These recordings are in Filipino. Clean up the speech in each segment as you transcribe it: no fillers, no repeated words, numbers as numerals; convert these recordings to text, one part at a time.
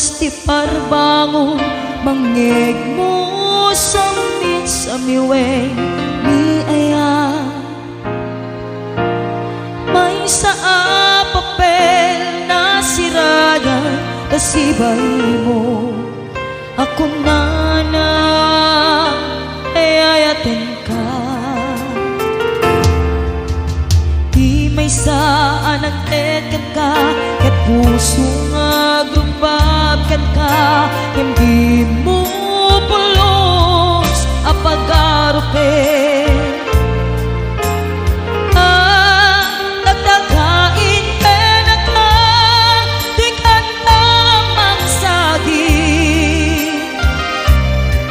ti parbangon mangeg mo samin sa miweng ni aya. May sa papel na sirayan kasibay mo ako na ayayatin ka. Di may saan ang tekan ka ket puso nga grubabkan ka hindi mo pulos apagarupe. Nagdagain na ka di ka tamang sagi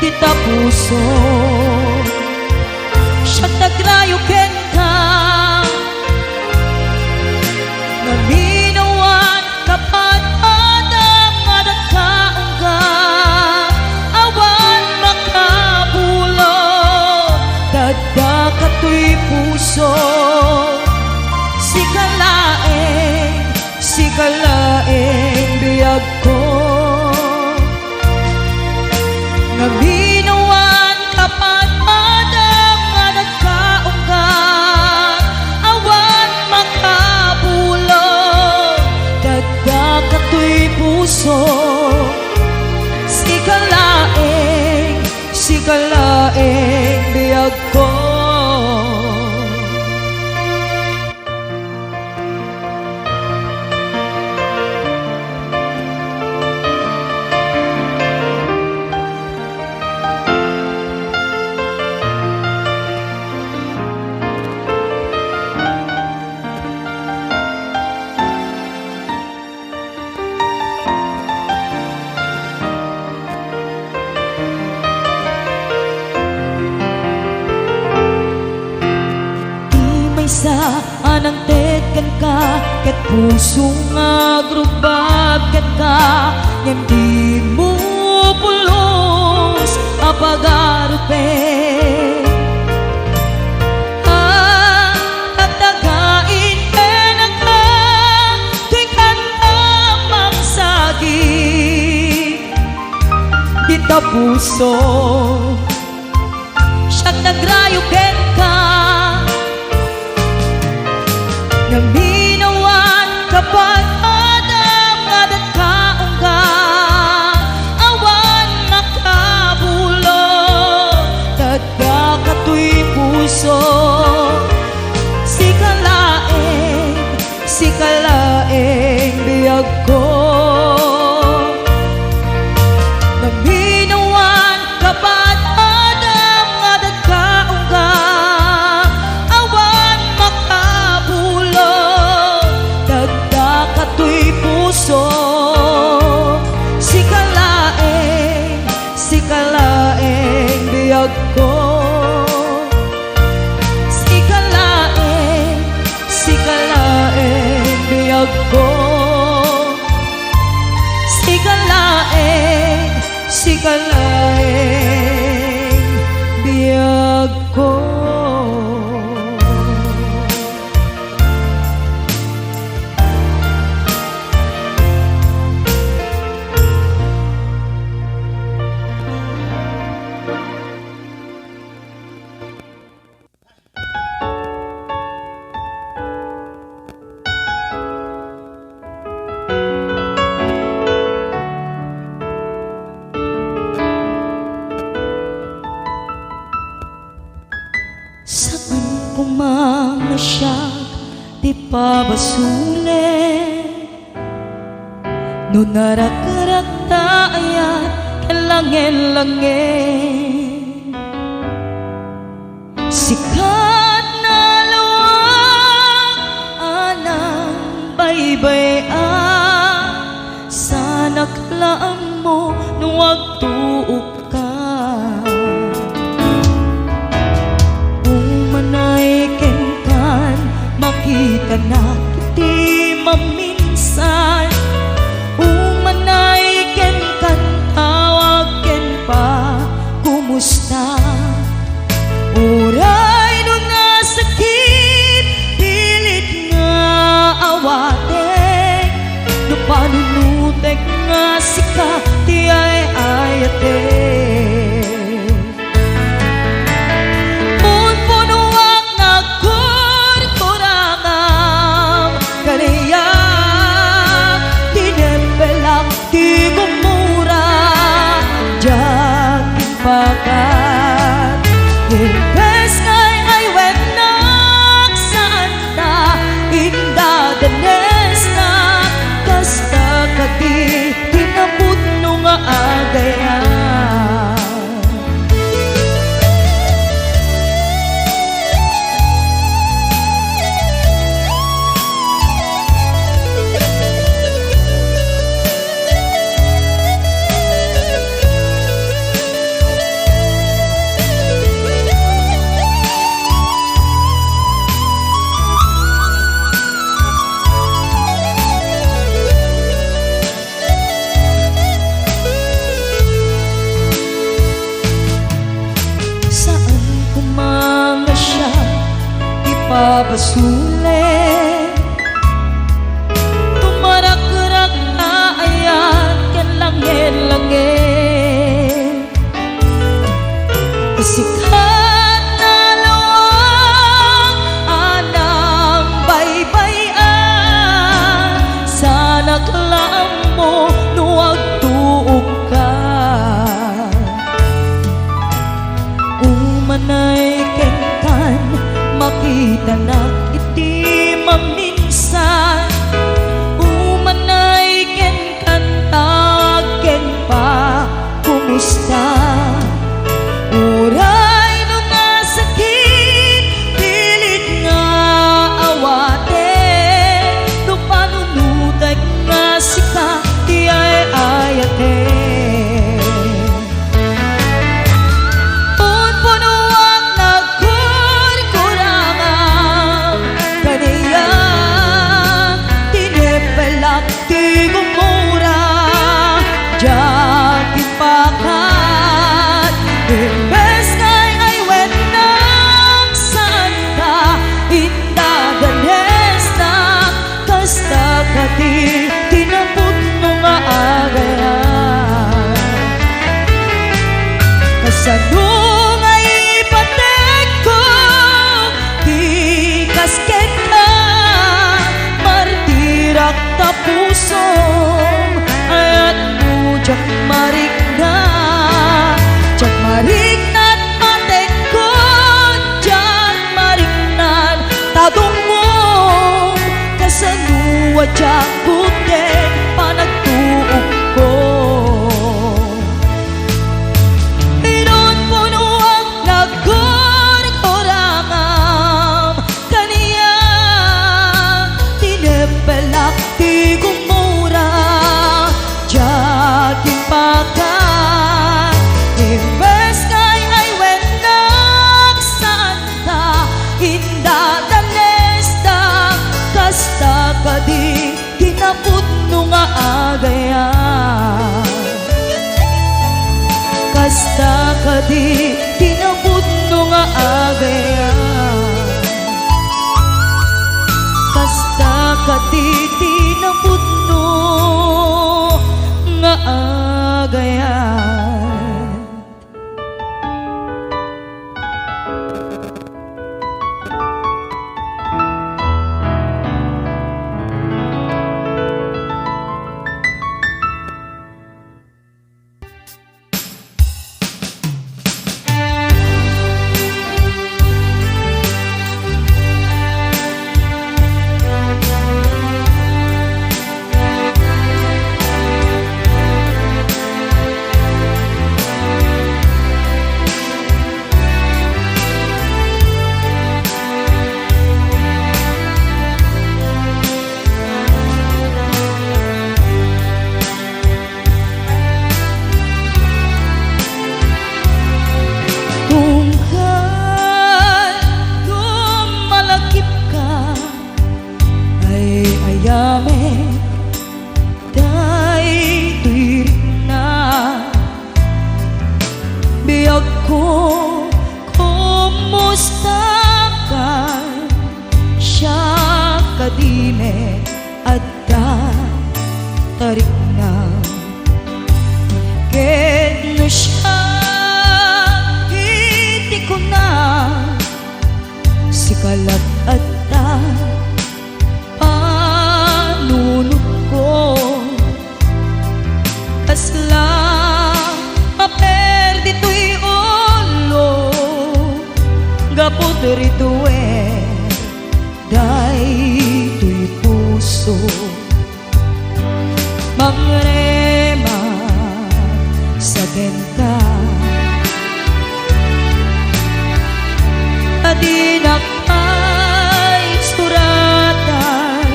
kita puso siya nagrayo ken ka naminawan kapat adang adat kaungga awan makabulo dada kato'y puso sikalaeng biyag ko naminawan kapat adang adat kaungga awan makabulo dada kato'y puso sikalaeng biyag ko. Sa anang tekan ka ket puso nga grubabkan ka hindi mo pulos apagarupe. At dagain na ka di ka tamang sagi dita puso siya nagrayo ken ka naminawan kapat adang adat kaungga awan makabulo dada kato'y puso sikalaeng biyag ko naminawan kapat adang adat kaungga kato'y puso sikalaeng biyag ko sikalaeng biyag ko sikalaeng biyag ko. Saan pumamasyag di pabasulit no narakarak tayan kalangin-langin sikat na lawang anang baybayan sana kalaan mo nung wagtuok ka. Makita na kiti maminsan umanay ken kan tawag ken pa kumusta uray no nasakit pilit nga awaten no panunutek nga sika ayate. Punpunuak na kurkurangam kaniya tinepelak ti gumura jaging pakat Ilpes ngay ay wenak santa inda danes na kasta kati tinaput nung agayan. Pabasule tumarak-rak na ayan kan langit-langit sikat na lawang anang baybayan sana kalam mo nuwag tuog ka umanay kentan makita na iti maminsan umanay ken kanta ken pa kumusta uray no nasakit pilit nga awate no panunudag nga sika ti ay ayate. Ti gumura jaging pakat Ilpes ngay ay wenang santa inda ganes na kasta kati tinaput nung agayan kasanung ay patek ko di kasket ka martirak tapusong ayat mo jak mariknat matek ko jak mariknat tadungong kasanuwa jak kuten panagtuog ko inon punuang nagkurkurangam kaniya tinepelak ti gumura jaging pakat Ilpes ngay ay wenak santa inda danes na kasta kadi tinaput nung agayan kasta kadi tinaput nung agayan kasta kadi tinaput nung agayan. tarik na ket gapod rito daytoy puso mangrema sa genta adinak ay suratan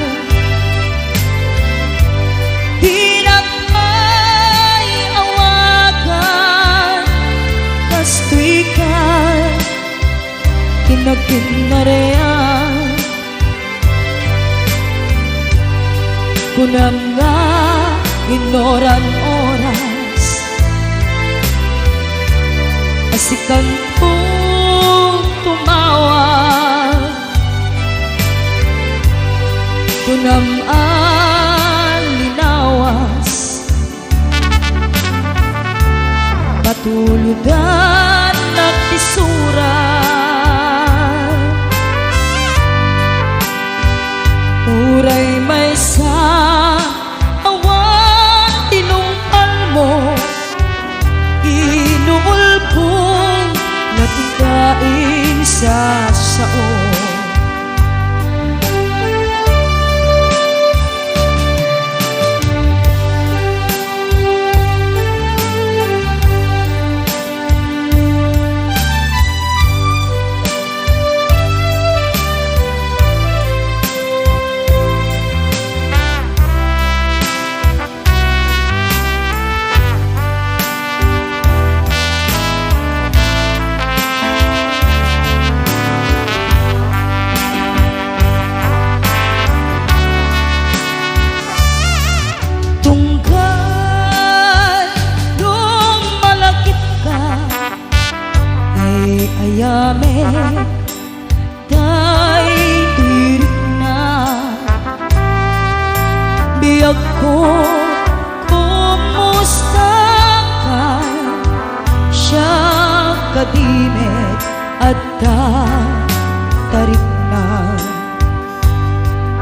dinak ay awagan kastoy ka kinagkinarean kunam nga inoran oras asikan kong tumawag kunam linawas patuludan at isuran uray may sa awan tinungkal mo inuulpong natikain sa sao ayame day tirik na biyag ko kumusta ka siya kadimet at tarik na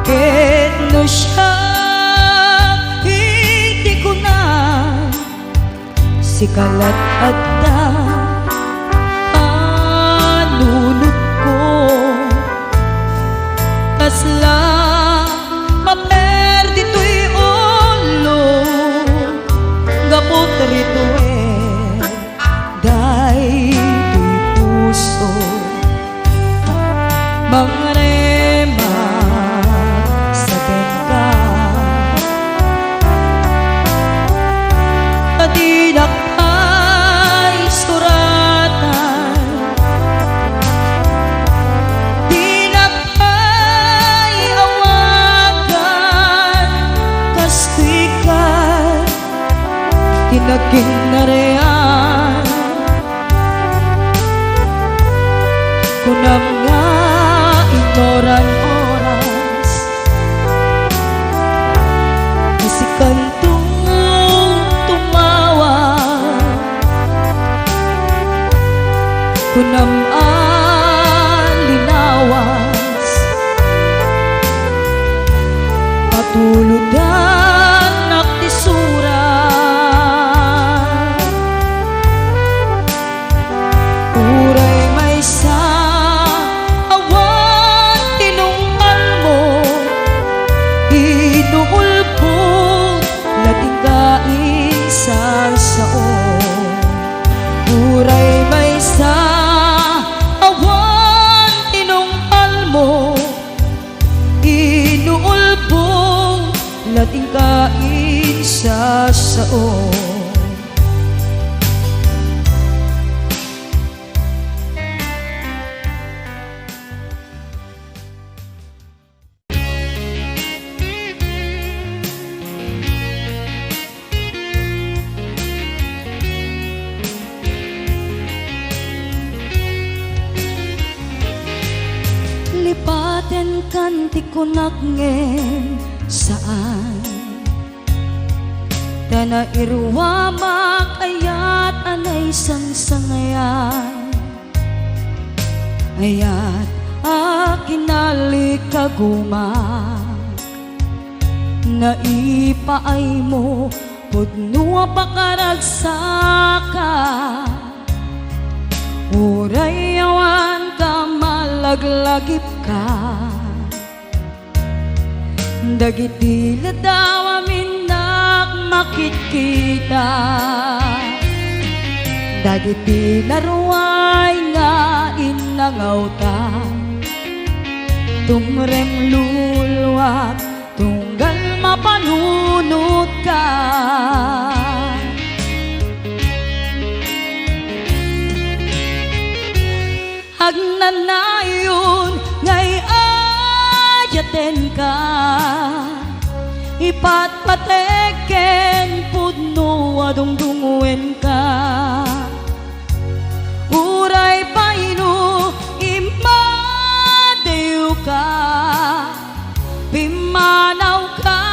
ket no siya hindi ko na sikalat at nunod ko kasla maperdi to'y ulo gapot rito daytoy puso mangrema sa ganda adinak ay suratan kinagkinarean kunam nga inoran oras isikan tumawag kunam linawas patuludan at isuran uray may sa awan tinungkal mo inuulpong lating kain sa sao lipaten kanti kunak ngen saan dana irwa makayat anay sangsangayan ayat akinali kagumak naipaay mo pudno pakaragsaka uray awan ka malaglagip ka. Dagiti ladaw amin makikita, dagiti laruay nga inangawta, tumrem luluwak tunggal mapanunot ka. Agnanayon ngay ayaten ka, ipatpateken pudno adungdunguen ka. Uray paino imadew ka, pimanaw ka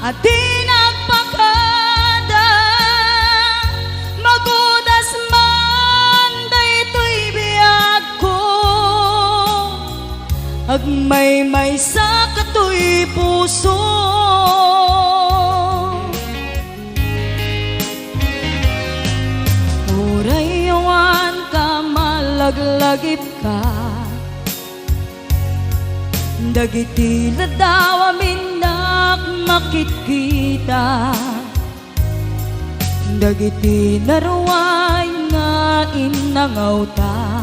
at di nagpakada. Magudas man daytoy biyag ko, agmay-may sa katoy puso. Uray yawan ka malaglagip ka, dagiti ladaw amin makikita, dagiti naruay nga inangawta,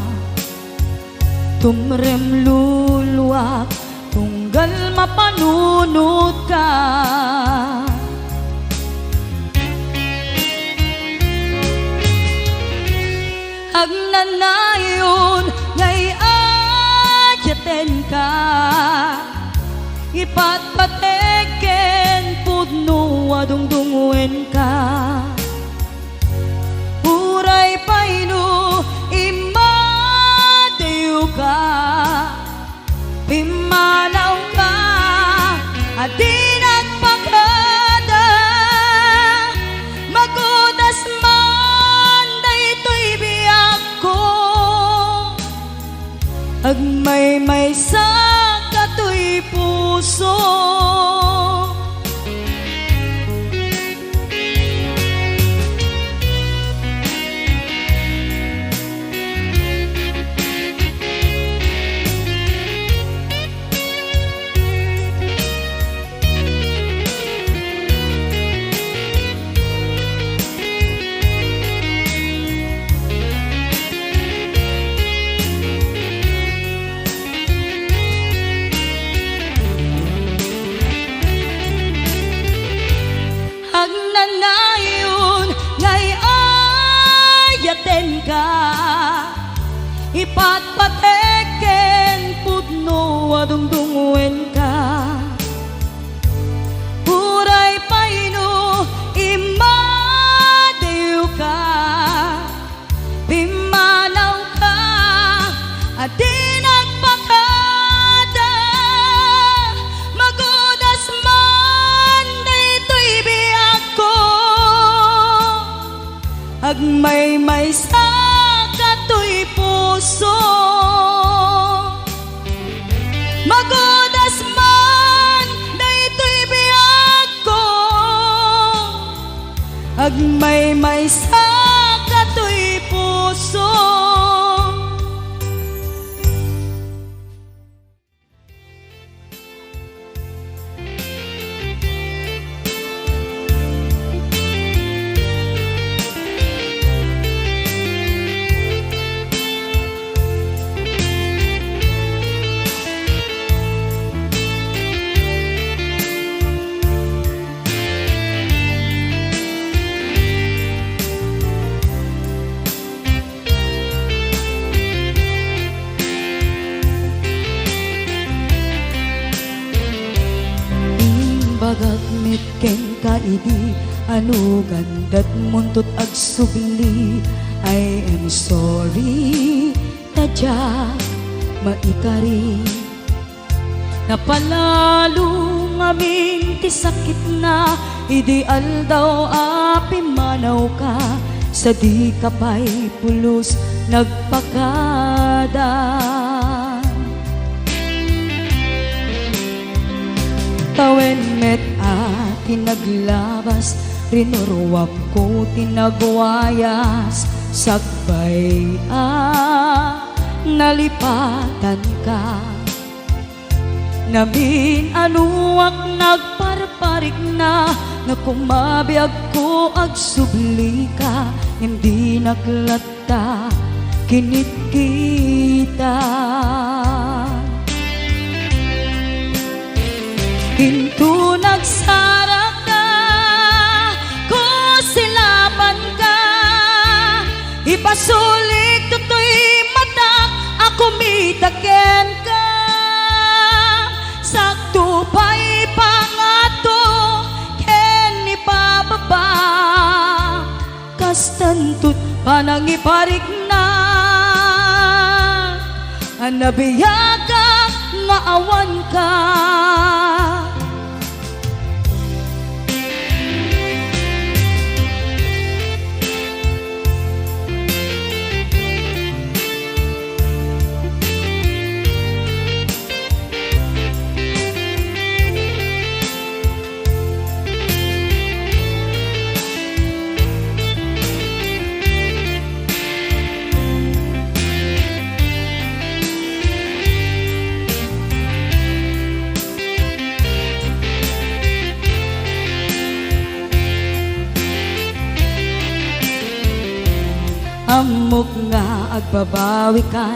tumrem luluwak tunggal mapanunot ka. Agnanayon ngay ayaten ka, ipatpateken pudno adungdunguen ka. Uray paino imadew ka, pimanaw ka at di nagpakada. Magudas man daytoy biyag ko, agmay-may sa katoy puso. Agnanayon ngay ayaten ka, ipatpateken pudno adungdunguen ka. Uray paino imadew ka, pimanaw ka at di nagpakada. Magudas man daytoy biyag ko, agmay-may sa katoy puso. Magudas man daytoy biyag ko, agmay-may sa katoy puso. Bagagmit ken kaidi, ano gandat muntot ag subli. I am sorry, tadya maikari. Napalalo ngamin ti sakit na, ideal daw api manaw ka. Sa di kapay pulos nagpakada. Tawen met tinaglabas, rinuruwap ko tinagwayas. Sakbay nalipatan ka. Namin anuak nagparparik na kumabiyag ko ag subli ka. Hindi naglata kinit kita. Kintu nagsarak ka ko silapan ka. Ipasulik tutoy matak ako mitaken ka. Sakto pa'y pangato ken ipababa. Kastantut panangiparik na. Anabiyaga nga awan ka. Amok nga agbabawi kan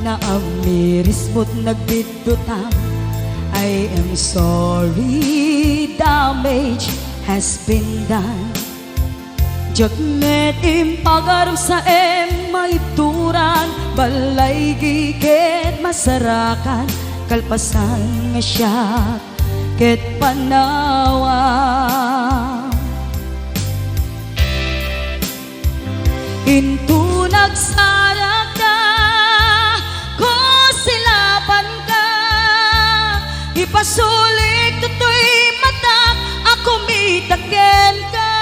na amiris mo't nagbidutang. I am sorry, damage has been done. Jagmet impagaram sa maituran, balay giket masarakan, kalpasan nga siya ket panawa. Into nagsarak ka ko silapan ka. Ipasulik tutoy matak ako mitaken ka.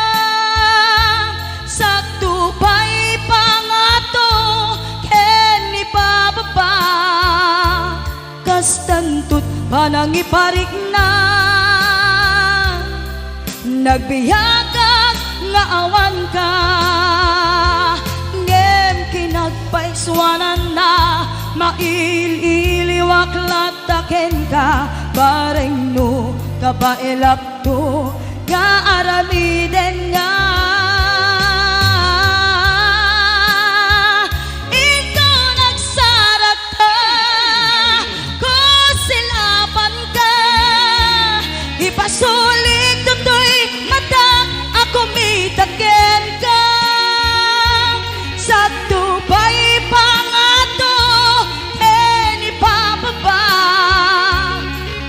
Sakto pa'y pangato ken ipababa. Kastantut panangiparik na. Nagbiyagag nga awan ka. Nagpaiswanan na maililiwak lataken ka. Bareng no kabailap to nga aramiden nga. Ikaw nagsarat ka ko silapan ka. Ipasulik tutoy mata ako mitaken ka. Sakto pa'y pangato ken ipababa.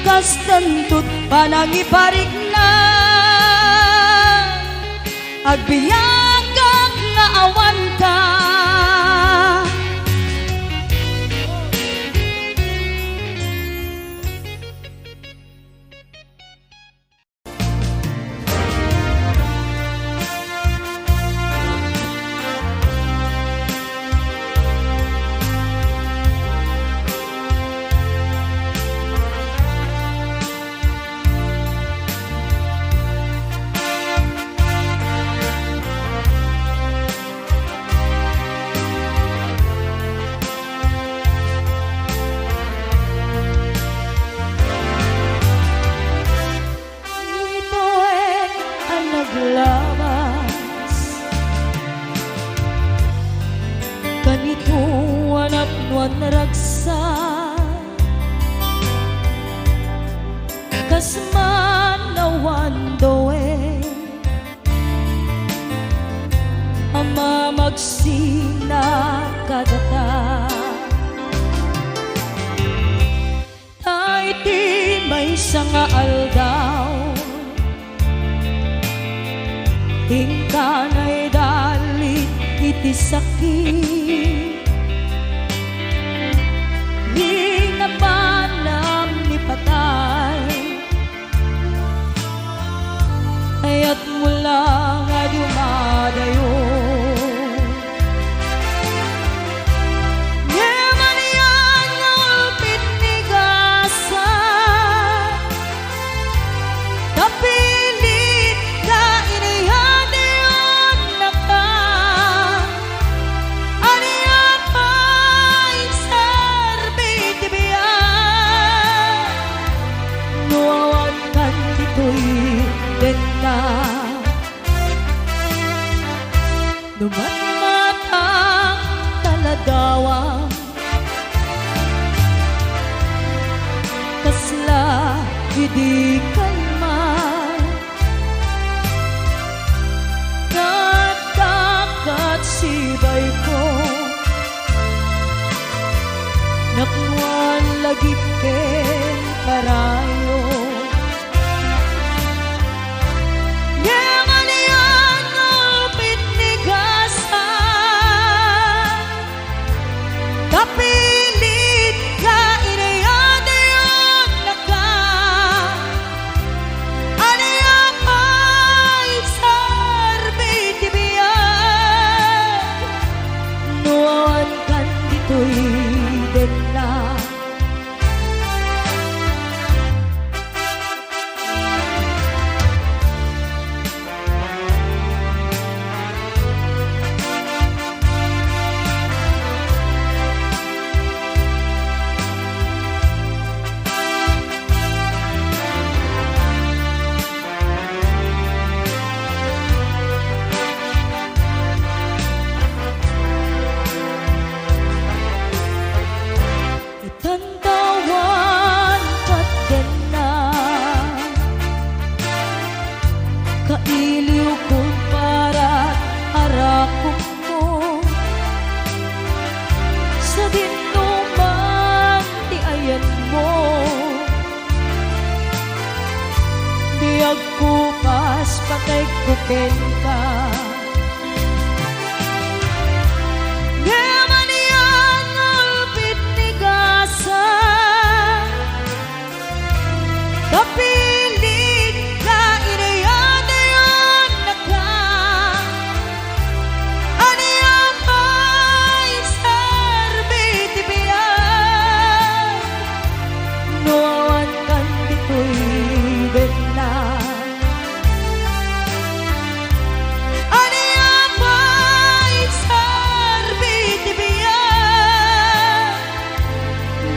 Kastantut panangiparik na. Agbiyagang nga awan ka. Labas ganito anak nuan ragsa kasman nawan doe ama magsina kadata tay di may sanga aldaw. Hingkanay dalit iti sakit. Hinapanam ni patay. Ayat mula nga dumadayo. Yaman yan nga ulpit ni gasa. Kapilit ka inihan. Aniya dagipken karayo. Ngengalian ulpit nigasan, kapilit ka inayadayon na ka. Anayapay sarbay tibiyan, nuawan kan dito'y din na. Itantawan ka't din na, kailiw kong para't harakok mo. Sa dinumang tiayan mo, biyag kupas patay kuken ka. Ngemanian ulpit nigasan, kapilit ka inayadayon na ka. Aniyapay sarbay tibiyan, nuawan kan dito'y din na. Aniyapay sarbay tibiyan,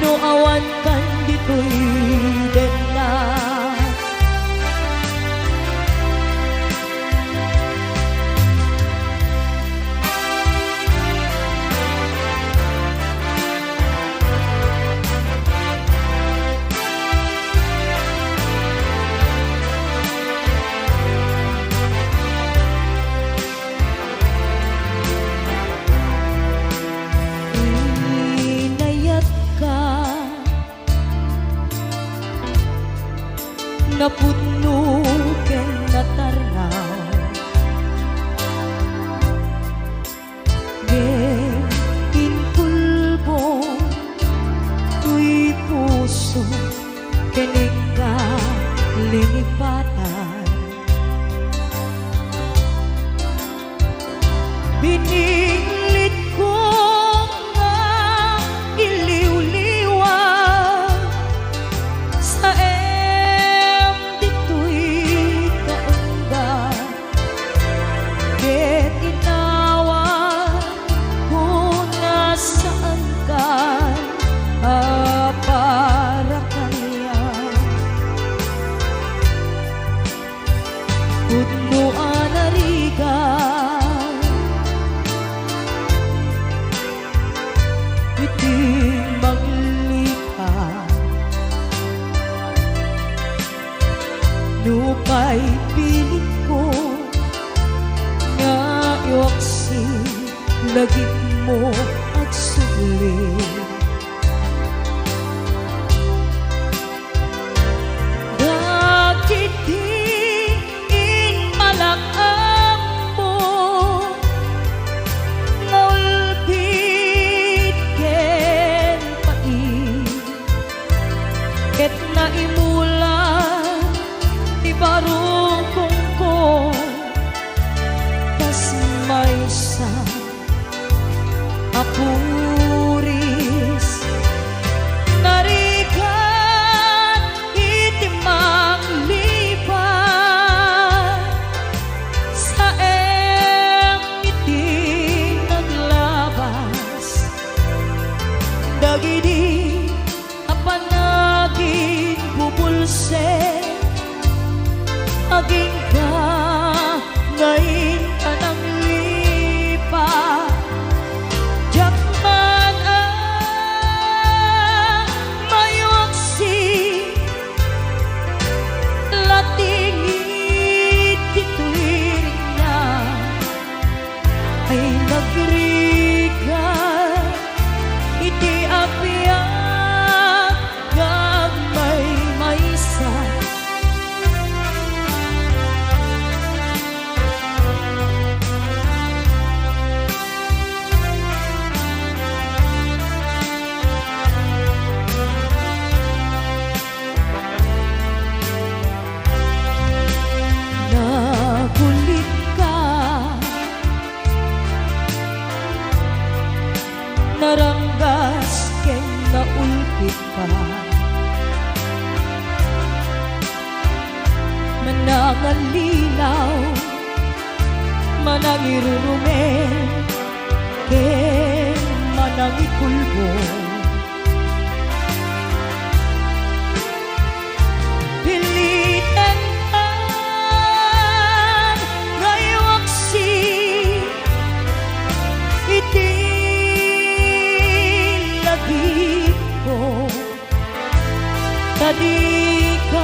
nuawan kan dito'y din na. Inayat ka, napudno ken natarnaw. Ginkulbo tuy puso kening ka lingipatan. Bininglit ko nga iliw-liwag sa dito'y kaungga. Ket inawan kung nasaan ka, para kaya pudno anarigan, iti maglipat. Nupay pilit ko nga iwaksi lagip mo at sulit. Bakit di inmalakam mo nga ulpit ken pait, ket naimulan ibarukong ko tas maysa apuris narigat itimang lipat sa iti naglabas. Dagidi apanagin bubulse, aging ka ngayon ka nang lipat. Jakman mayoksi latingit dito'y na ay nagrigan iti apiak bagas ken naulpit ka. Manangalilaw, manangirurumel, ken manangikulbo. Pilitan ka ngayawaksi, iti lagi ko tadikan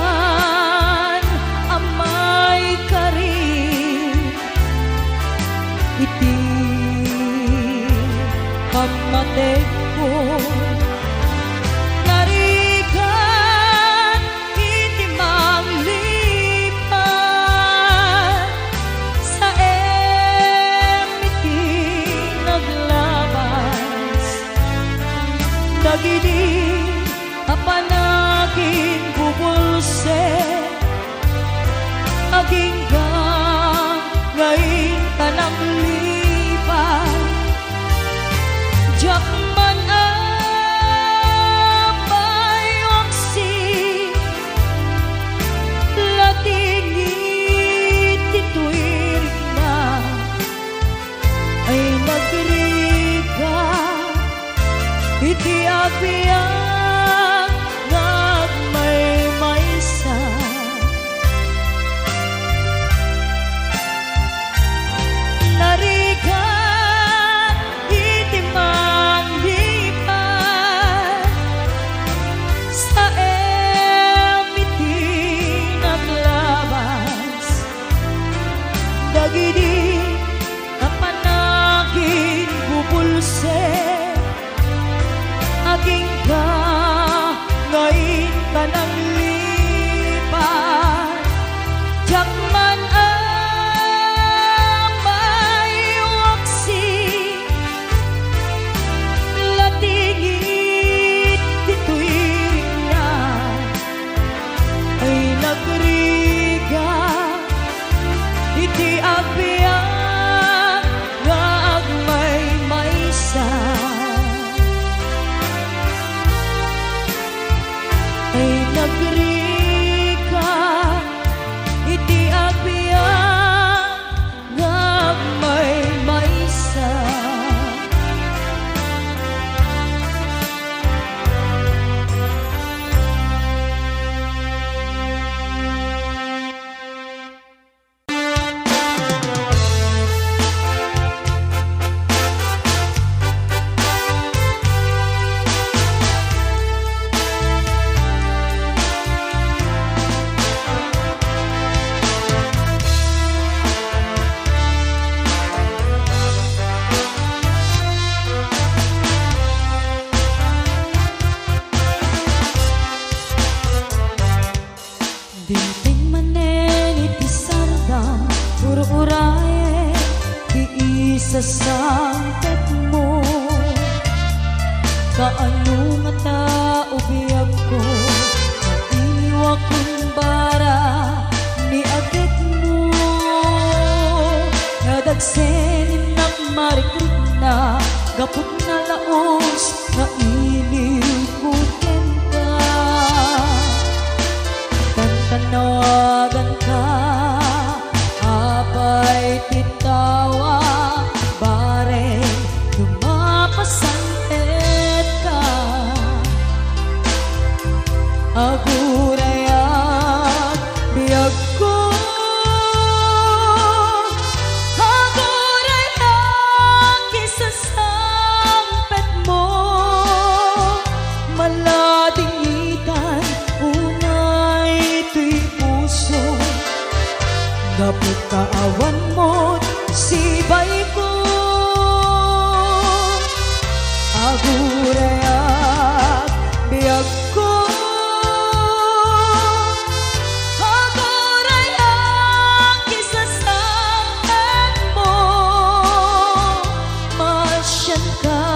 amay karin, iti pamateg ko narikan, iti maglipan sa iti naglabas, dagiti apanagin bubulse, aging ka ngayon tanang lipan. Jakman amay waksi, latingit ituirig na ay nagriga, iti agbiang nagmaymaysa. Narigan iti manglipan sa iti naglabas, dagiti apanagin bubulse, aging ka ngayon tanang lipan. Jakman amay waksi, latingit ituirig na ay nagriga, iti agbiang nga agmaymaysa ay nagriga, iti agbiang nga agmaymaysa. Dinting manen iti sardam, ur-uraye ti isa sangket mo. Kaano nga tao biyag ko, naiwa kumbara ni agit mo. Nadagsenin nak marikrit na, gapot na laos na inikutin ka. Tanawagan ka, apay titawa, bare lumapasantet ka. Agurayan biyag ko, agurayan kisasampet mo, maladingitan unay ito'y puso. Dapat kaawan mo't sibay ko, agurayan biyag ko, agurayan kisasampet mo, masyan ka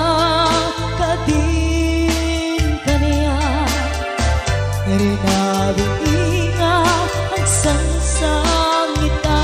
kadin kaniya, rinabing inga ang sangsangita.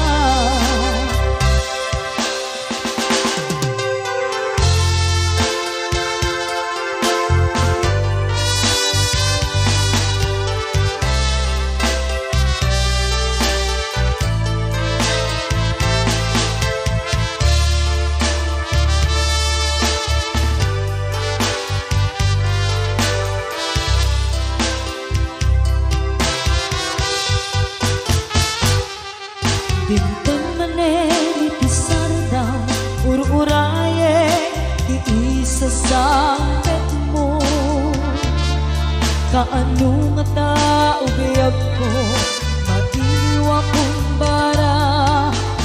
kaano nga tao gayab ko maiwa kong bara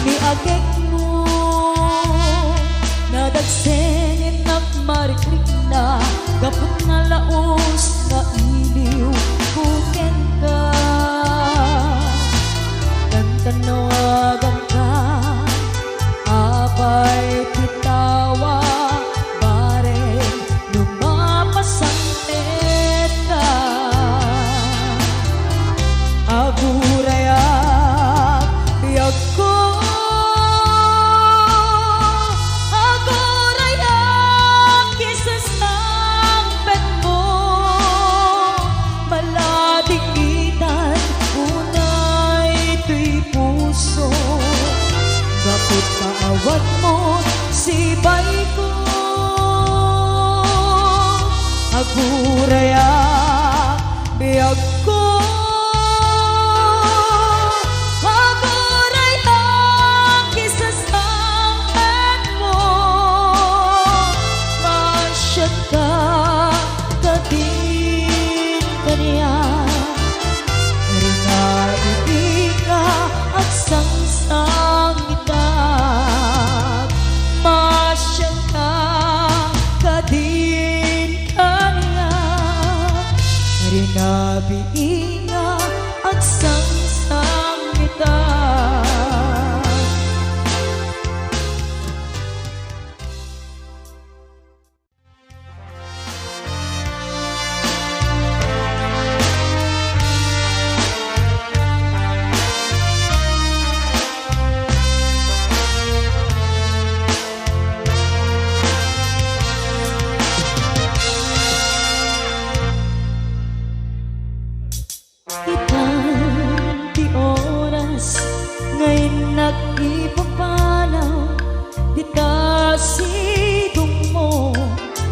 ni agek mo nadagsenin nagmarikrik na gapot nga laos nga iliw kuken ka tanawagan ka apay titawa bare lumapasang teta agurayak biyag ko agurayak kisasang bet mo maladigitan unay tuy puso gapot kaawat mo sibay ko agurayak biyag ko agurayak kisasangkat mo masyad ka kadin kaniya rin na iiga at sangsang itag masyad ka kadin kaniya rin na iiga at sangsang itag. Itan di oras ngayon nag-ipapanaw di tasidong mo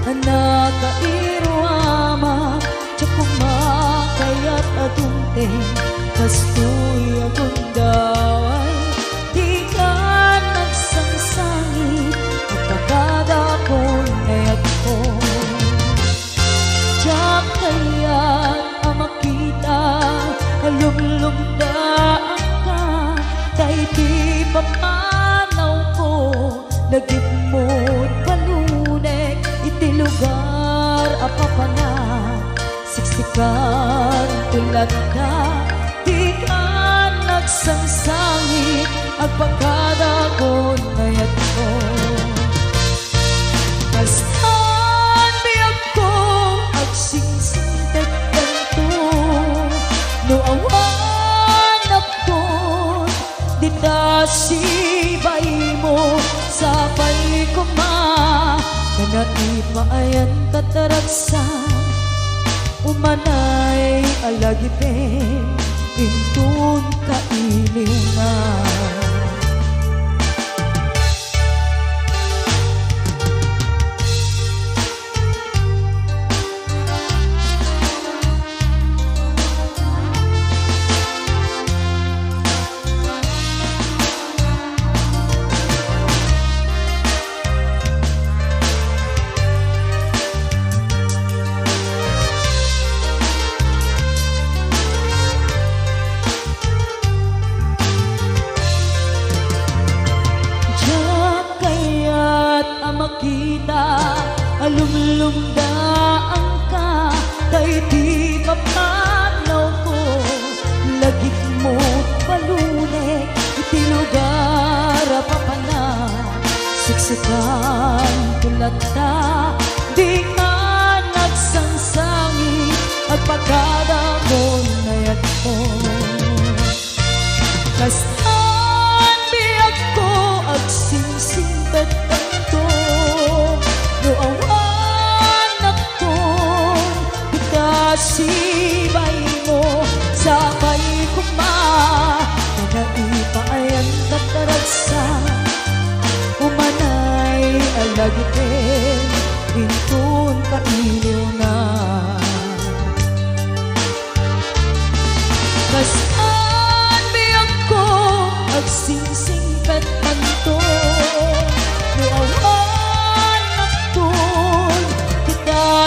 anak kairuama tsak kumakayat adunteng kastoy agundaway di ka nagsangsangit magpagada ko ngayat ko tsak kayat makita halumlumdaan ka tay di papanaw ko lagip mo't palunek iti lugar apapana siksikan tulad na di ka nagsangsangit agpagkadagon ngayat ko kastan biyag ko agsingsingtek no awan ako dita sibay mo sapay ko ma kana ipaayan kataragsan umanay alagipin intun kailiw na makita alumlumdaan ka tay di mapanaw ko lagik mo palunek iti lugar papana siksikan tulad na di ka nagsangsangit at pagkada mo nayat ko kastan biyag ko agsingsingpet no awan ako itasibay mo sabay kuma mga ipaayan kataragsan umanay alagitin intun kailiw na kastan biyag ko agsingsingpet kanto no awan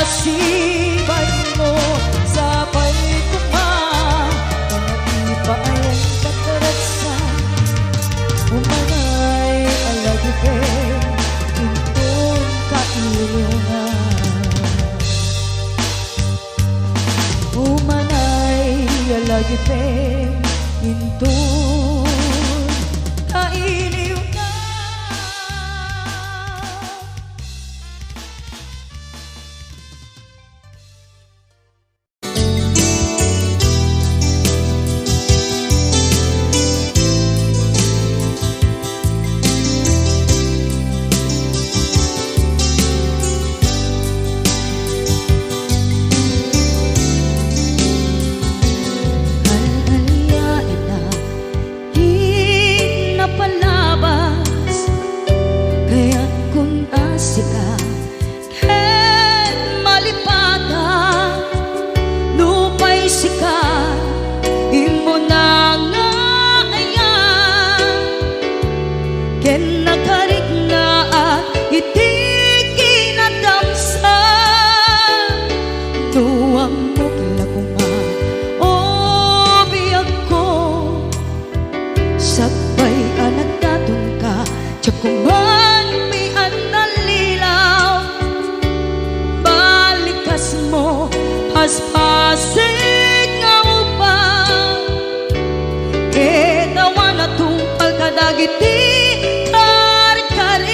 sibay mo sa dagipin intun kailiw na. Pasig nga upang Ketawan atong pagkadagiti Karim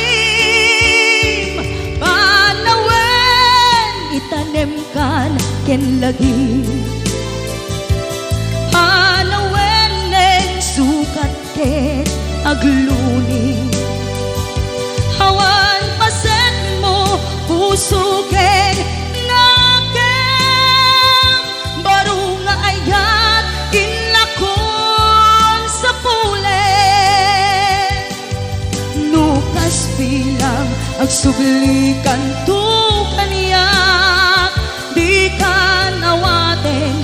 Panawen itanem kan ken lagi Panawen neng sukat ket agluni Hawan pasen mo puso ken bilang agsublikan to kaniya di kan awanen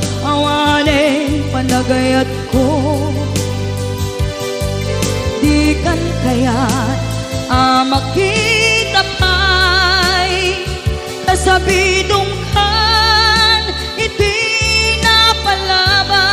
panagayat ko di kan kayat makita pa'y kasabidong kan iti napalabas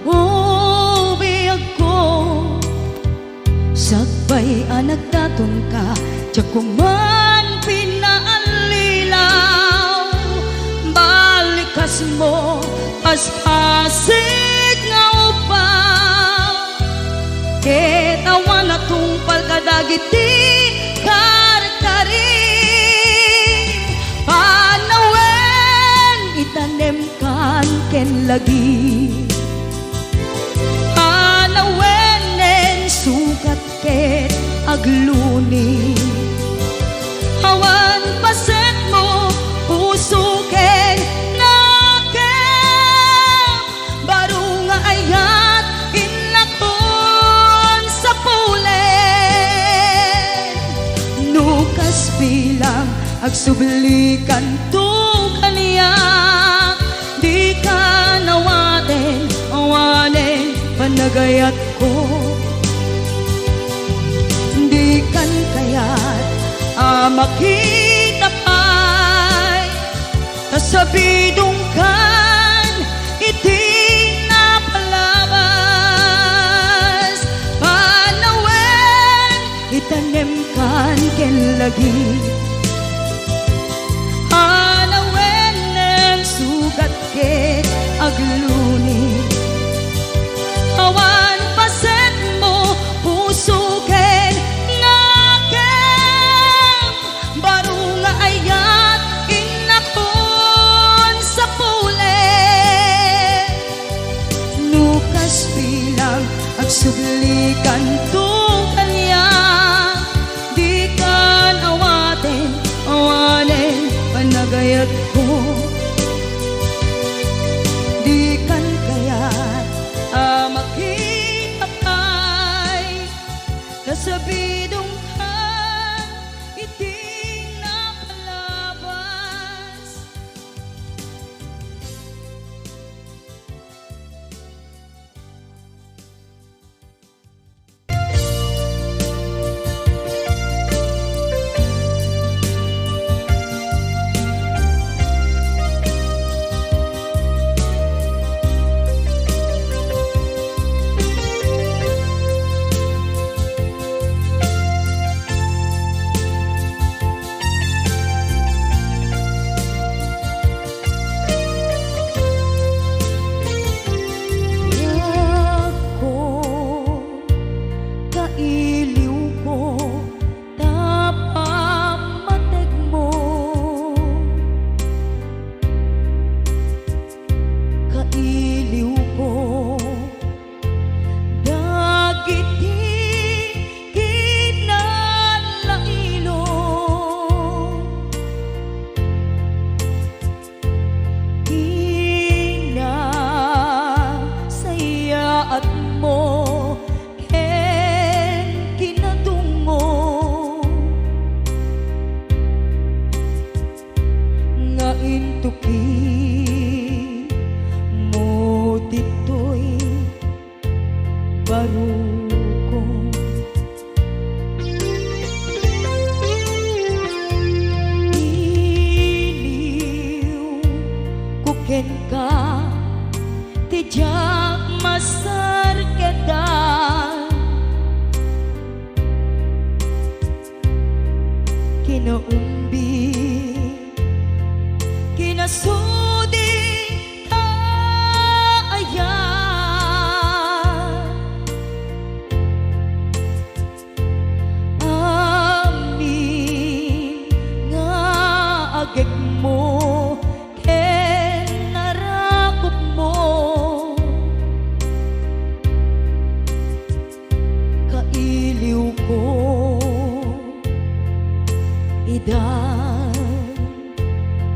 Ubiyag ko Sagbay anak daton ka Tiyakuman pinaalilaw Balikas mo Paspasig nga upaw Ketawan atong pagkadagiti Karkarim Panawen itanem kan ken lagi Panawenen sukat ket agluni Hawan paset mo puso ken nakem Baru nga ayat inlakon sa pulen Nukas bilang agsublikan to kaniya di ka awanen panagayat ko di kan kayat makita pa'y kasabidong kan iti napalabas Panawen itanem kan ken lagi sugat ket agluni Hawan paset mo puso ken nakem Baru nga ayat inakon sa pulen Nukas bilang agsublikan to kaniya di kan awanen panagayat ko di kan kayat makita pa'y kasabidong kan iti napalabas tuki mo dito'y baruko. Iliw kuken ka tijak masar kedan kinaumbi kinasudi kaayan amin nga agek mo ken narakop mo kailiw ko idan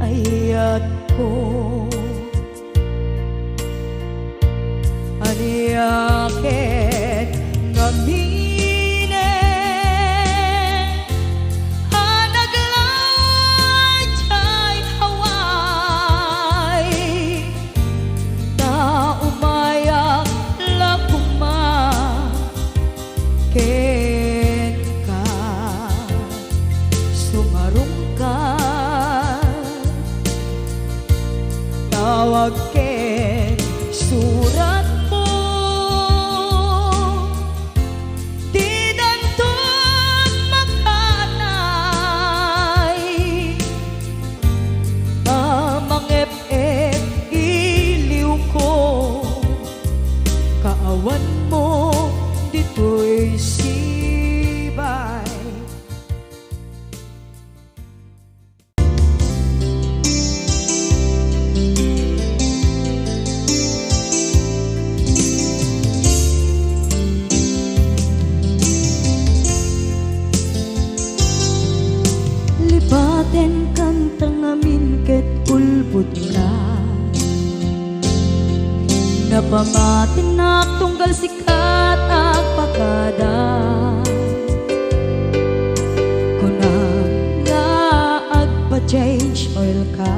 ayat ko aniyaket ngamine anaglajay haway ta umayak lakuma ken ka sumarong ka tawag ken surat mo di danto makanay mamangep-ep iliw ko kaawan mo dito'y sibay. Lipaten kantang amin ket ulbud na napamatin na tunggal sikat at pagkada kunang nga agpa-change oil ka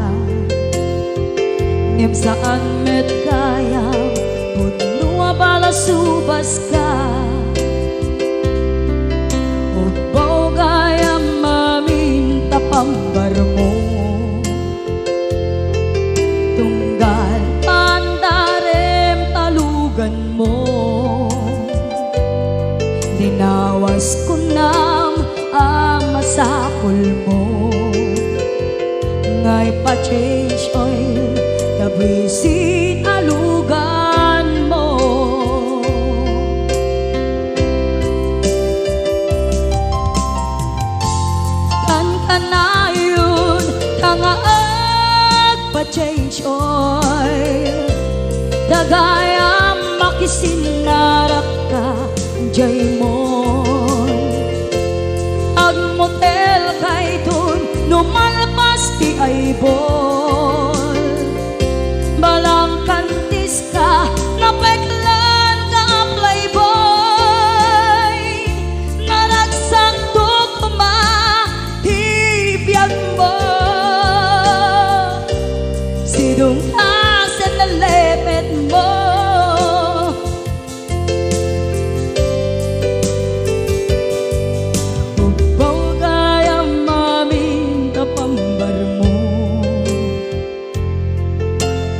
ngem saan met kayang punua bala subas ka Ugbaw gaya maminta pambar mo tunggal pandarem talugan mo dinawas ko nam ang masakol mo ngay pa-change oil tabisin alugan mo kanayon kangaag pa-change oil dagayam makisinarak ka jay mo ag motel kay dun numalpas ti ay bol balang kantis ka napeklan ka playboy naragsak tukma tibiyag mo sidong asan na lepet mo Ugbaw gaya maminta pambar mo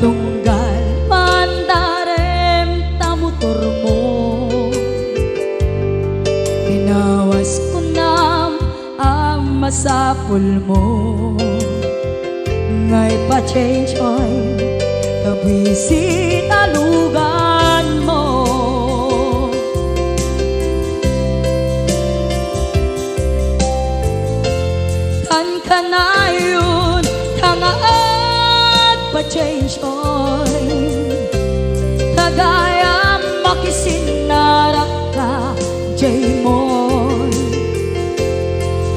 tunggal pandarem tamutor mo binawas ko nam ang masapul mo ngay pa-change oil tabisin alugan mo kan kanayon tangaat pa-change oil kagayam makisinarak ka jay mon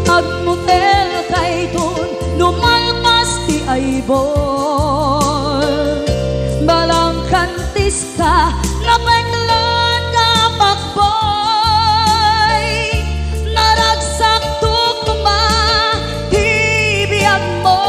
agmutel kay dun numalpas ti ay bol balang kantis ka napeklan ka pakboy naragsak tukma tibiyag mo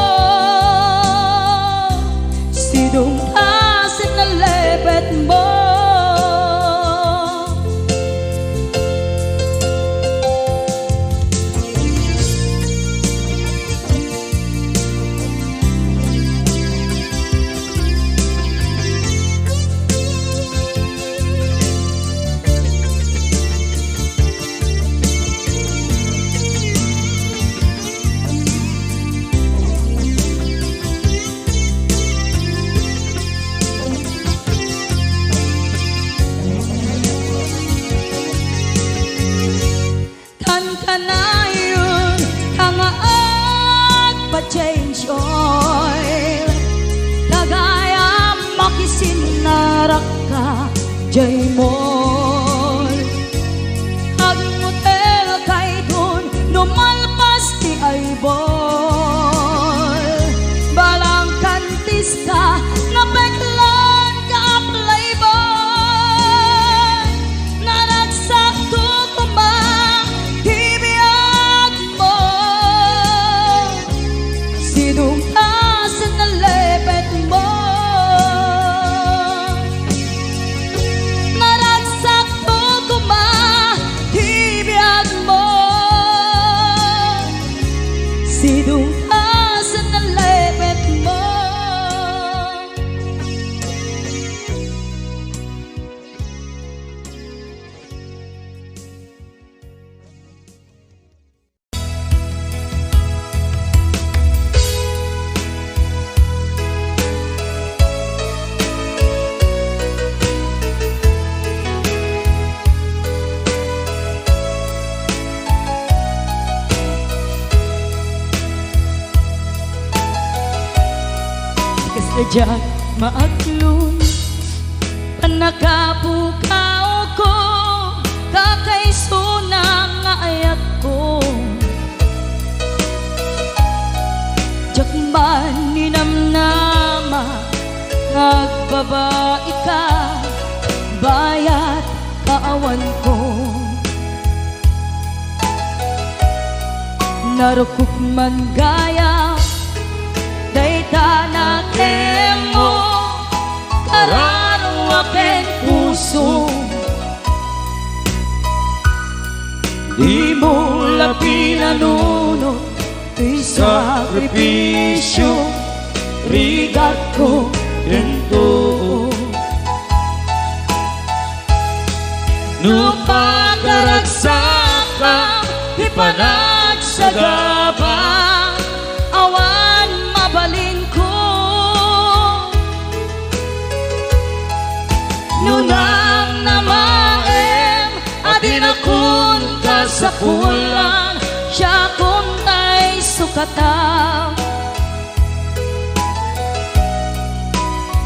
karak ka, jay mall. Ang motel kay dun, numalpas ti ay ball. Balang kantis ka, napeklan ka playboy. Naragsak to kumang, tibiyag mo. Sinong asan na lepet mo. Naragsak to kumang, tibiyag mo. Sinong asan na lepet mo. Kasadyak maaklon, panakapukaw ko, kakaiso na nga ayat ko. Jakman ninamnama, nagbabae ka, bayat kaawan ko. Narukok man gaya, dayta na kemo, kararong aking puso. Di mo lapi nanunod, isakripisyo, rigat ko ito. Nupagkaragsakan, ipanagsagabang, awan mabalin ko. Nunang namaem, adin akong kasapulan, siya kong tay sukatan.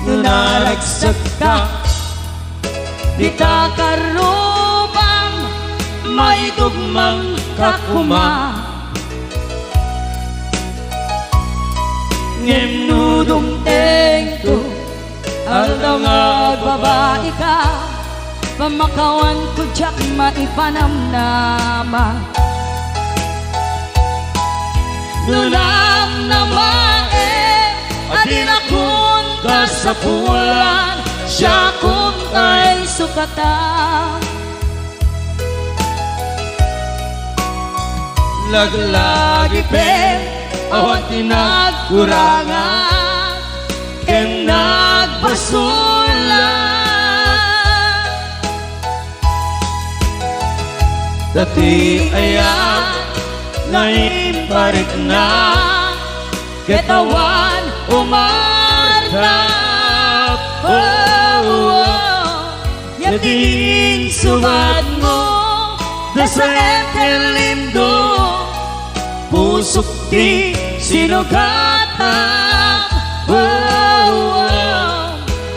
Nunaragsak ka, di ka karubang, may tugmang kakuma. Ngemnudong tengko, aldaw nga babae ka, pamakawan ko jak maipanamnama. Nunang namae, adin akong kasapulan, siya kong tay sukatan. Laglagi pen, awan tinagkurangan, ken nagbasulan. Dati ayan, naimparit na, ketawan umartap. Yating sumat mo, nasa etelindo, pusok di sinugatan.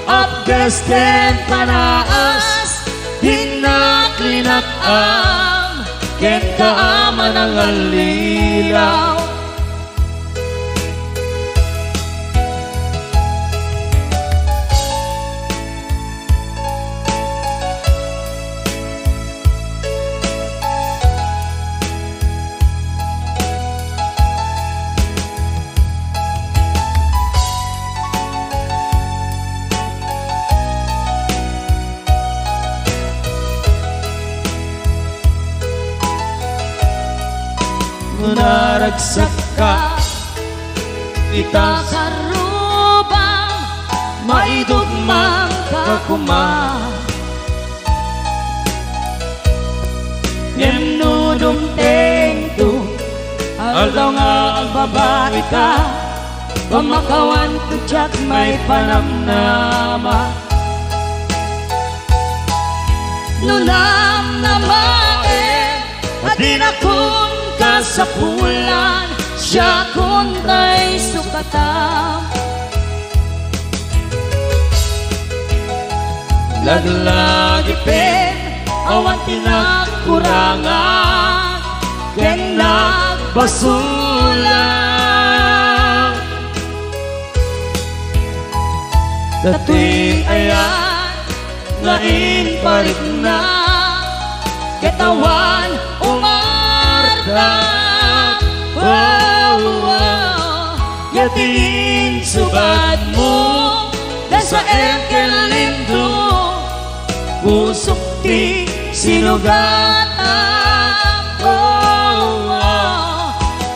Abdesten panaas, hinaklinakam, ken kaaman ang alilaw. Naragsak ka, ita karubang, maidugmang kakuma. Ngemnudong tengto, aldaw nga ang babae ka, pamakawan ko jak may panamnama. Nunam namae, adin akong kasapulan, siya kong tay sukatan. Laglagipin awan tinakurangan ken nagbasulang dati ayan lain parik na katawan umarda yatiin subad mo dasa ken lindo pusok ti sinugatan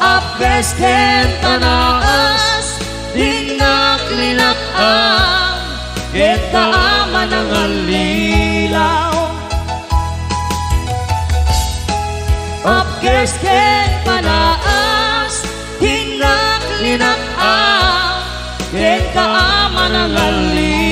apes ken tanaas dinaklinatan ket kaaman ang alilaw apes ken panaas dinaklinatan ket kaaman ang alilaw.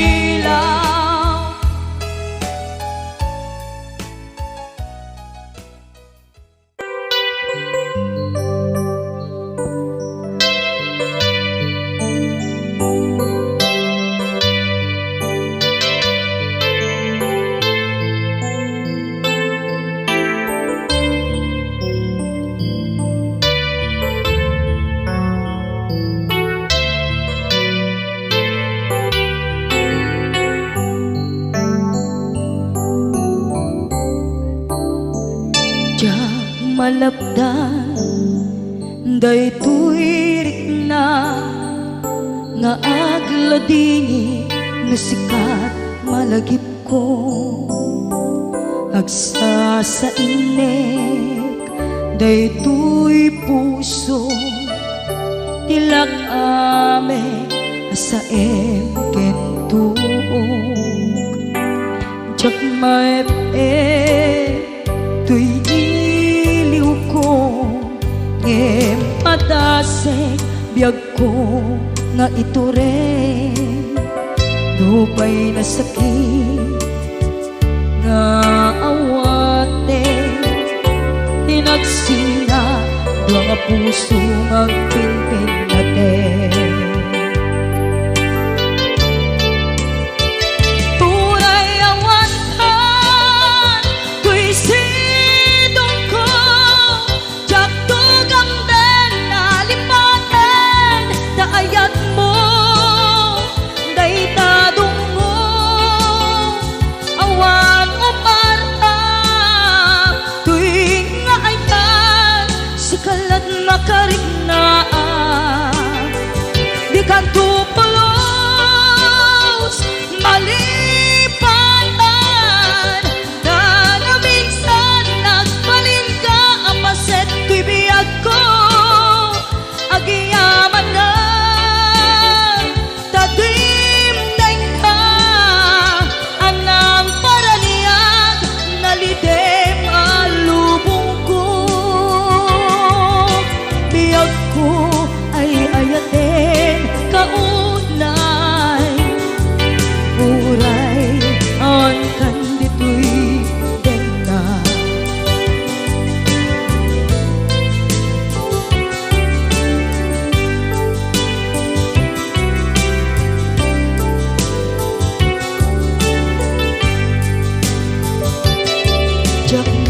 Malapdan daytoy rikna nga agladini nga sikat malagip ko agsa sa inek daytoy puso tilak ame sa ken tuog jak maep tuy patasek biyag ko nga ito rin lupay na sakit nga awate hinagsina doa nga puso magpinpin natin tunay awan ka tuy sidong ko ayat mo daytadong mo awan umarta tuwing nga ayan sikalat makariknaan di ka tupulos malipatan na minsan nagbalin ka amaset tuy biyag ko agiyaman na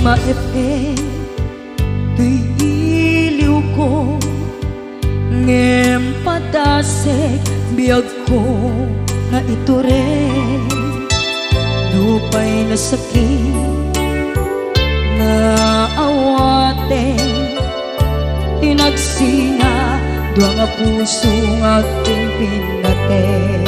maepe tuy iliw ko ngem patasek biyag ko nga ito rin lupay na sakit na awate tinagsina doa nga puso nga pinpin natin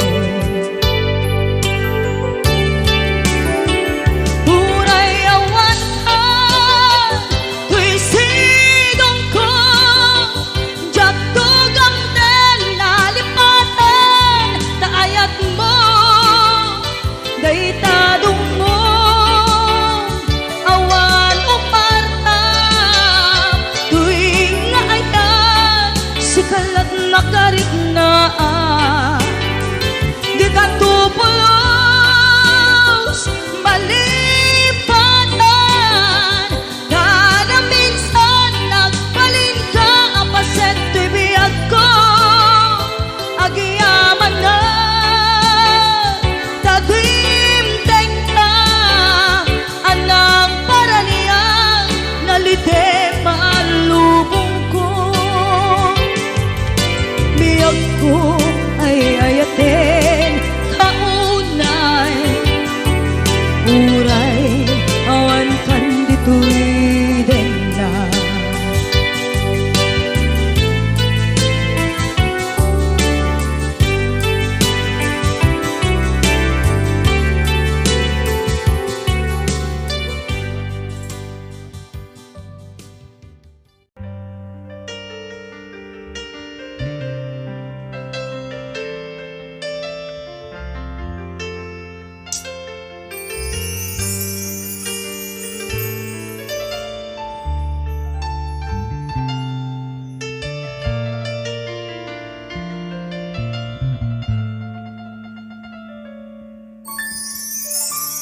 nakariknaan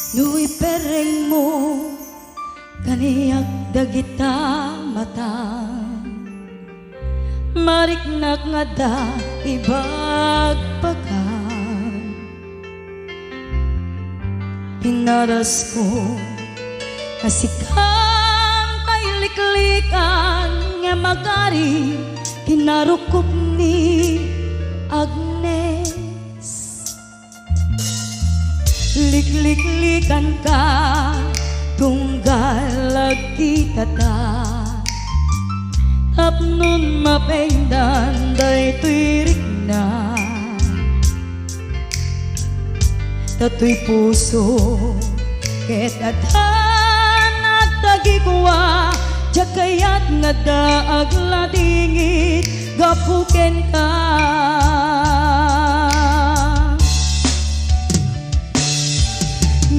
Nu'y pereng mo kaniyag dagita mata mariknak nga da ibagpakan pinaras ko kasikang pailiklikan nga magari kinarukop ni Agnes likliklikan ka tunggal lagi tata tapnon mapengdan day tuirik na tatoy puso ket atan at tagikwa jakayat nga daag ladingit gapuken ka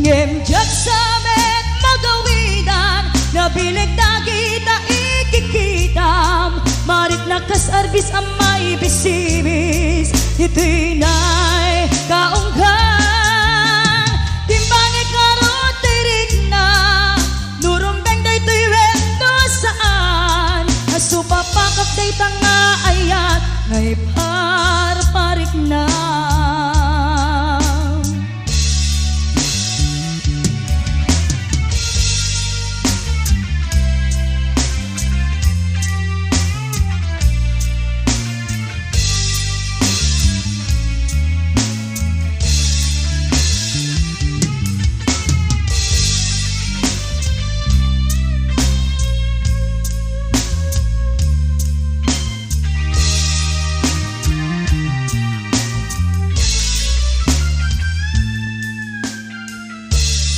ngem jak samet magawidan nabilig dagita ikikitam marit nakasarbis amay bisimis ito'y nay kaunggan timbangay karot tirik na nurumbeng day to'y wendo saan asupapakap day tanga ayat ngay parparik na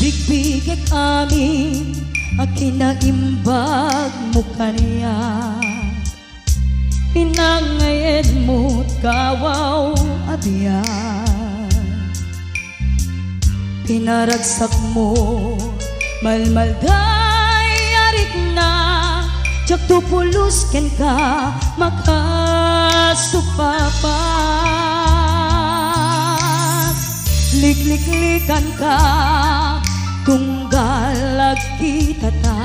bigbigek amin akinaimbag mo kaniya pinangayed mo't kawaw abiyan pinaragsak mo malmalday arik na jak tupulos ken ka makasupapat likliklikan ka tunggal lagi tata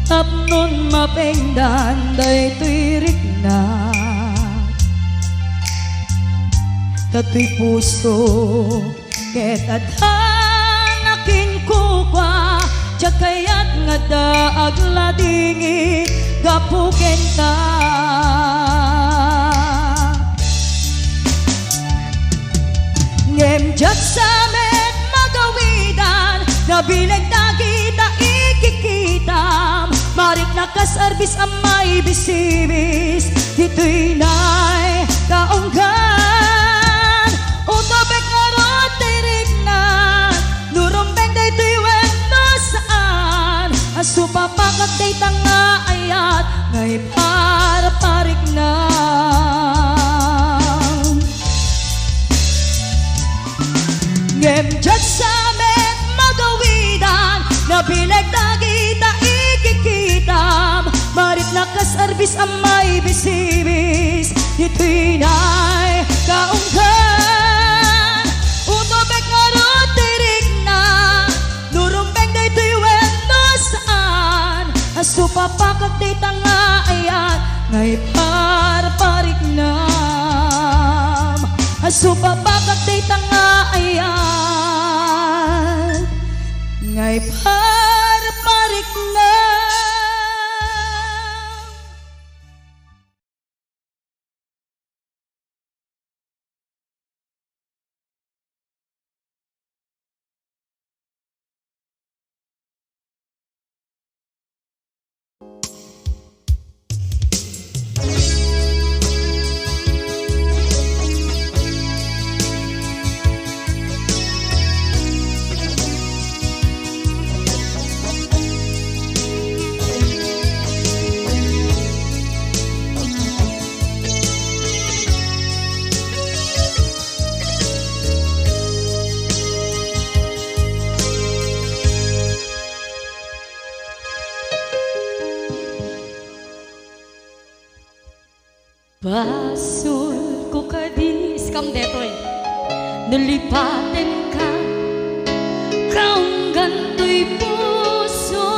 tapnon mapengdan day tuirik na tatoy puso ket adhan akin kukwa jakayat nga daag ladingit gapuken ka ngem jak samet magawidan nabileg dagita ikikitam marik nakasarbis amay bisimis ito'y nay kaunggan utobek ngarot tirik na nurumbeng day to'y wendo saan asupapakat day tanga ayat ngay paraparik na ngem jak samet magawidan nabileg dagita ikikitam marit nakasarbis amay bisimis ito'y nay kaunggan utobek ngarot tirik na nurumbeng day to'y wendo saan asupapakak day tanga ayat ngay paraparik na asupapakak day tanga ayat ngay paraparik na Basul ko kadis kam detoy nalipaten ka kanto'y puso.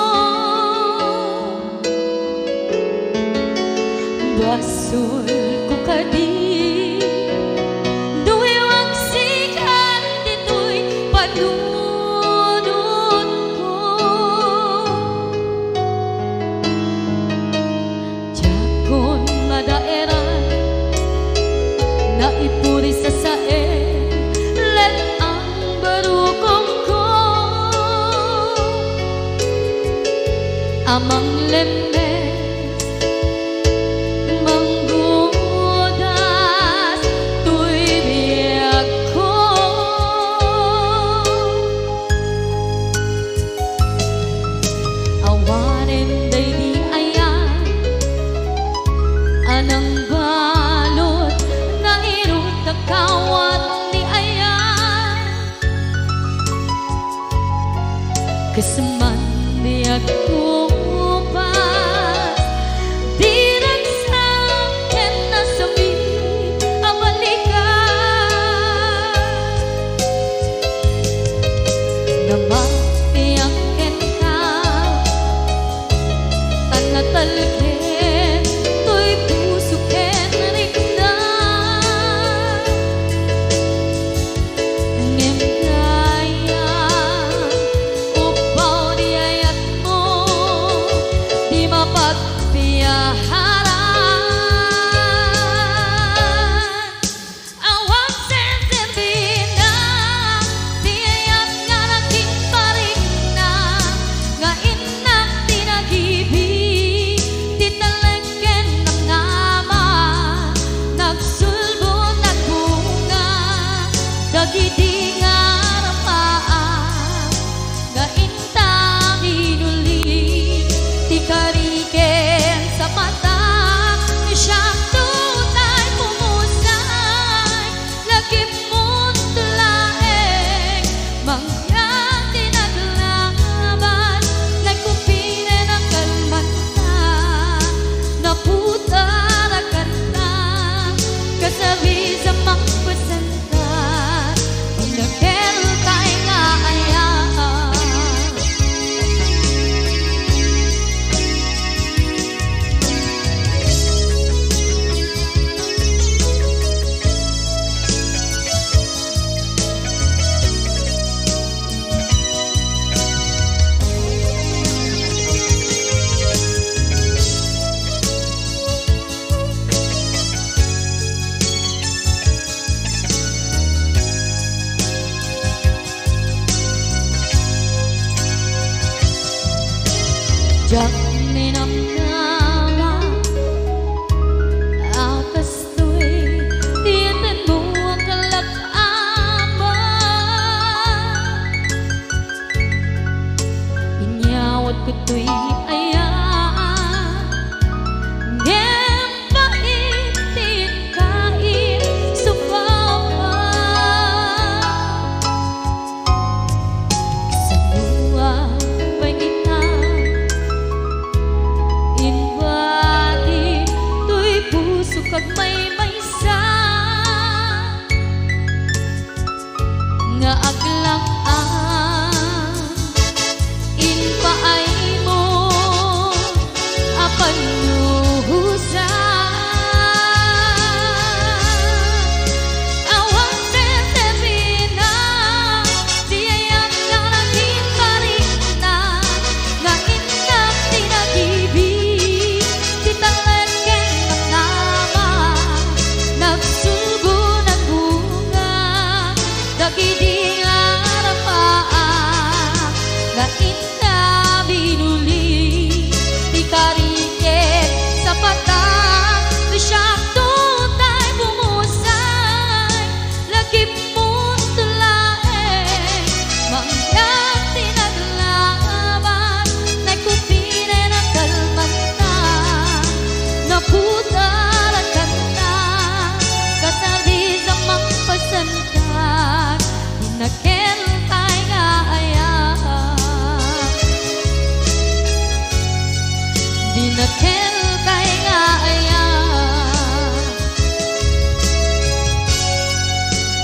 Basol ko kadi duwag sikan dito'y panunod ko. Jakon madaeran na ipuri sa sae let ang barukong ko amang lemes manggudas tuy biyag ko. Awanen day di ayan anang balot na irot na kawat ni ayan kasaman biyag ko pa di nagsakin na sabi ang balikan na mapiyakin ka tanatalkin to'y puso ken rigdan ngem kaya upaw di ayat mo di mapagpiyaharan awang sensibina di ayat nga naging paring na nga inak tinagibig di talagyan ng nama nagsulbo nagbunga dagiti nga rapaan nga intang inuli ti kariken sa mata siyang tunay pumusay lagi mo't laeng mangyang tinaglaban nagkupine ng kalmanta naputara kanta kasabi sa mangpasantan pagdakel tayo nga ayaan. Jak minamdama akas to'y tiyan mo ang kalak-aman inyawat ko to'y ayan ngem paitin kain supapa sa luwa pangitan inwati tuy puso kag may maysa nga aglang-an inpaay mo apan nuhusan awang sensibina di ayat nga naging paring na nga inak tinagibig di talagyan ng nama nagsulgo ng bunga dagiti nga rapaan nga inna binuli di kariket sa patang di siyang tutay bumusay lagi mo't laeng mangyang tinaglaban nagkupine ng kalmanta naputara kanta kasabi sa mangpasantan inakel tay nga ayaan dinakel tay nga ayaan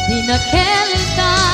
dinakel tay